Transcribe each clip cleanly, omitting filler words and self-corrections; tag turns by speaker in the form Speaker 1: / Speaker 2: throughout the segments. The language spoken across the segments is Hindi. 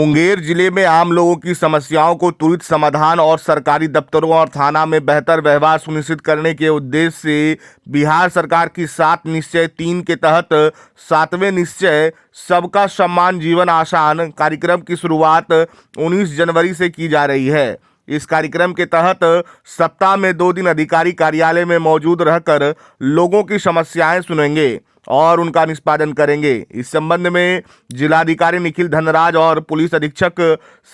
Speaker 1: मुंगेर जिले में आम लोगों की समस्याओं को त्वरित समाधान और सरकारी दफ्तरों और थाना में बेहतर व्यवहार सुनिश्चित करने के उद्देश्य से बिहार सरकार की 7 निश्चय 3 के तहत 7वें निश्चय सबका सम्मान जीवन आसान कार्यक्रम की शुरुआत 19 जनवरी से की जा रही है। इस कार्यक्रम के तहत सप्ताह में 2 दिन अधिकारी कार्यालय में मौजूद रहकर लोगों की समस्याएं सुनेंगे और उनका निष्पादन करेंगे। इस संबंध में जिलाधिकारी निखिल धनराज और पुलिस अधीक्षक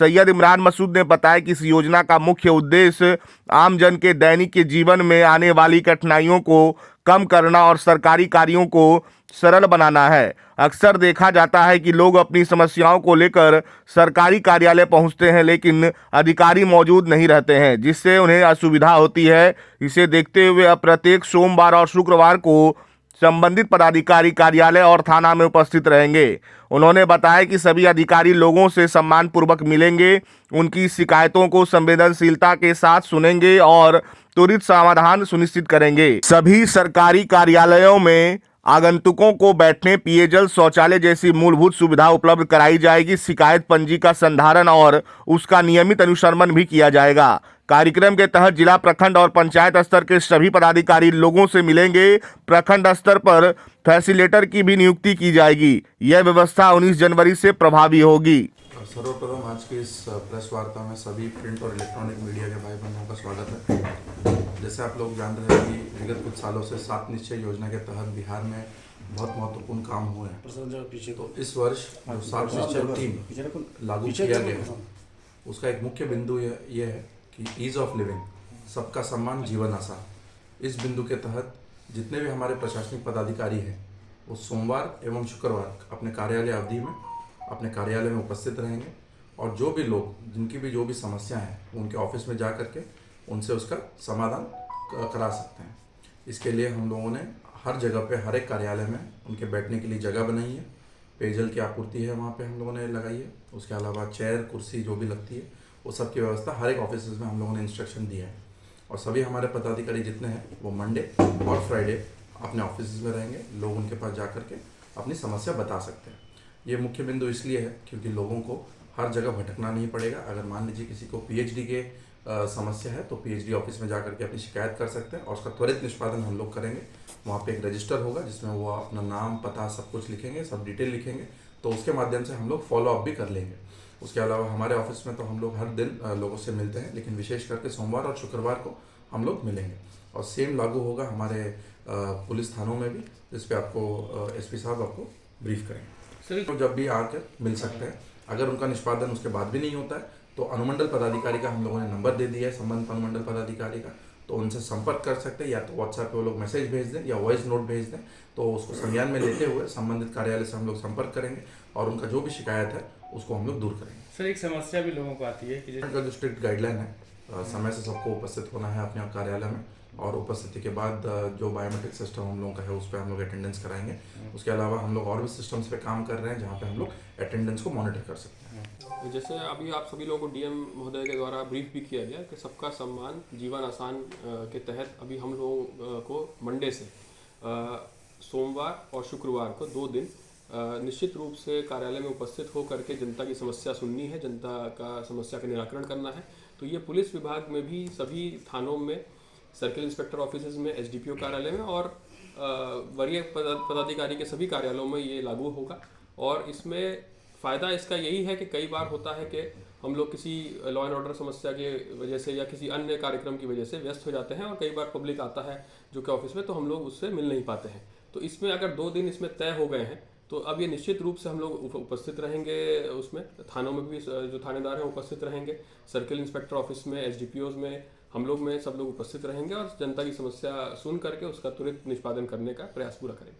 Speaker 1: सैयद इमरान मसूद ने बताया कि इस योजना का मुख्य उद्देश्य आमजन के दैनिक के जीवन में आने वाली कठिनाइयों को कम करना और सरकारी कार्यों को सरल बनाना है। अक्सर देखा जाता है कि लोग अपनी समस्याओं को लेकर सरकारी कार्यालय पहुंचते हैं लेकिन अधिकारी मौजूद नहीं रहते हैं, जिससे उन्हें असुविधा होती है। इसे देखते हुए अब प्रत्येक सोमवार और शुक्रवार को संबंधित पदाधिकारी कार्यालय और थाना में उपस्थित रहेंगे। उन्होंने बताया कि सभी अधिकारी लोगों से सम्मान पूर्वक मिलेंगे, उनकी शिकायतों को संवेदनशीलता के साथ सुनेंगे और त्वरित समाधान सुनिश्चित करेंगे। सभी सरकारी कार्यालयों में आगंतुकों को बैठने, पेयजल, शौचालय जैसी मूलभूत सुविधा उपलब्ध कराई जाएगी। शिकायत पंजी का संधारण और उसका नियमित अनुश्रवण भी किया जाएगा। कार्यक्रम के तहत जिला, प्रखंड और पंचायत स्तर के सभी पदाधिकारी लोगों से मिलेंगे। प्रखंड स्तर पर फैसिलिटेटर की भी नियुक्ति की जाएगी। यह व्यवस्था 19 जनवरी से प्रभावी होगी।
Speaker 2: सर्वप्रथम आज की इस प्रेस वार्ता में सभी प्रिंट और इलेक्ट्रॉनिक मीडिया के भाई बहनों का स्वागत है। जैसे आप लोग जान रहे हैं कि विगत कुछ सालों से 7 निश्चय योजना के तहत बिहार में बहुत महत्वपूर्ण काम हुए हैं। तो इस वर्ष जो 7 निश्चय 3 लागू किया गया है, उसका एक मुख्य बिंदु ये है कि ईज ऑफ लिविंग, सबका सम्मान जीवन आसान। इस बिंदु के तहत जितने भी हमारे प्रशासनिक पदाधिकारी हैं वो सोमवार एवं शुक्रवार अपने कार्यालय अवधि में अपने कार्यालय में उपस्थित रहेंगे और जो भी लोग जिनकी भी जो भी समस्या है उनके ऑफिस में जा करके उनसे उसका समाधान करा सकते हैं। इसके लिए हम लोगों ने हर जगह पे, हर एक कार्यालय में उनके बैठने के लिए जगह बनाई है। पेयजल की आपूर्ति है वहाँ पे हम लोगों ने लगाई है। उसके अलावा चेयर, कुर्सी जो भी लगती है वो सब की व्यवस्था हर एक ऑफिस में हम लोगों ने इंस्ट्रक्शन दिया है। और सभी हमारे पदाधिकारी जितने हैं वो मंडे और फ्राइडे अपने ऑफिस में रहेंगे। लोग उनके पास जा करके अपनी समस्या बता सकते हैं। ये मुख्य बिंदु इसलिए है क्योंकि लोगों को हर जगह भटकना नहीं पड़ेगा। अगर मान लीजिए किसी को पीएचडी के समस्या है तो पीएचडी ऑफिस में जा करके अपनी शिकायत कर सकते हैं और उसका त्वरित निष्पादन हम लोग करेंगे। वहाँ पे एक रजिस्टर होगा जिसमें वो अपना नाम, पता सब कुछ लिखेंगे, सब डिटेल लिखेंगे, तो उसके माध्यम से हम लोग फॉलो अप भी कर लेंगे। उसके अलावा हमारे ऑफिस में तो हम लोग हर दिन लोगों से मिलते हैं, लेकिन विशेष करके सोमवार और शुक्रवार को हम लोग मिलेंगे। और सेम लागू होगा हमारे पुलिस थानों में भी, जिस पे आपको एसपी साहब आपको ब्रीफ करेंगे। तो जब भी आकर मिल सकते हैं। अगर उनका निष्पादन उसके बाद भी नहीं होता है तो अनुमंडल पदाधिकारी का हम लोगों ने नंबर दे दिया है, संबंधित अनुमंडल पदाधिकारी का, तो उनसे संपर्क कर सकते हैं। या तो व्हाट्सएप पे वो लोग मैसेज भेज दें या वॉइस नोट भेज दें, तो उसको संज्ञान में लेते हुए संबंधित कार्यालय से हम लोग संपर्क करेंगे और उनका जो भी शिकायत है उसको हम लोग दूर करेंगे।
Speaker 3: सर, एक समस्या भी लोगों को आती है कि
Speaker 2: जो स्ट्रिक्ट गाइडलाइन है, समय से सबको उपस्थित होना है अपने कार्यालय में, और उपस्थिति के बाद जो बायोमेट्रिक सिस्टम हम लोगों का है उस पर हम लोग अटेंडेंस कराएंगे। उसके अलावा हम लोग और भी सिस्टम्स पे काम कर रहे हैं जहाँ पे हम लोग अटेंडेंस को मॉनिटर कर सकते हैं।
Speaker 4: जैसे अभी आप सभी लोगों को डीएम महोदय के द्वारा ब्रीफ भी किया गया कि सबका सम्मान जीवन आसान के तहत अभी हम लोगों को मंडे से सोमवार और शुक्रवार को 2 दिन निश्चित रूप से कार्यालय में उपस्थित हो करके जनता की समस्या सुननी है, जनता का समस्या का निराकरण करना है। तो ये पुलिस विभाग में भी सभी थानों में, सर्किल इंस्पेक्टर ऑफिस में, एसडीपीओ कार्यालय में और वरीय पदाधिकारी के सभी कार्यालयों में ये लागू होगा। और इसमें फ़ायदा इसका यही है कि कई बार होता है कि हम लोग किसी लॉ एंड ऑर्डर समस्या की वजह से या किसी अन्य कार्यक्रम की वजह से व्यस्त हो जाते हैं और कई बार पब्लिक आता है जो कि ऑफिस में, तो हम लोग उससे मिल नहीं पाते हैं। तो इसमें अगर 2 दिन इसमें तय हो गए हैं तो अब ये निश्चित रूप से हम लोग उपस्थित रहेंगे। उसमें थानों में भी जो थानेदार हैं उपस्थित रहेंगे, सर्किल इंस्पेक्टर ऑफिस में, एसडीपीओज में, हम लोग में सब लोग उपस्थित रहेंगे और जनता की समस्या सुन करके उसका त्वरित निष्पादन करने का प्रयास पूरा करेंगे।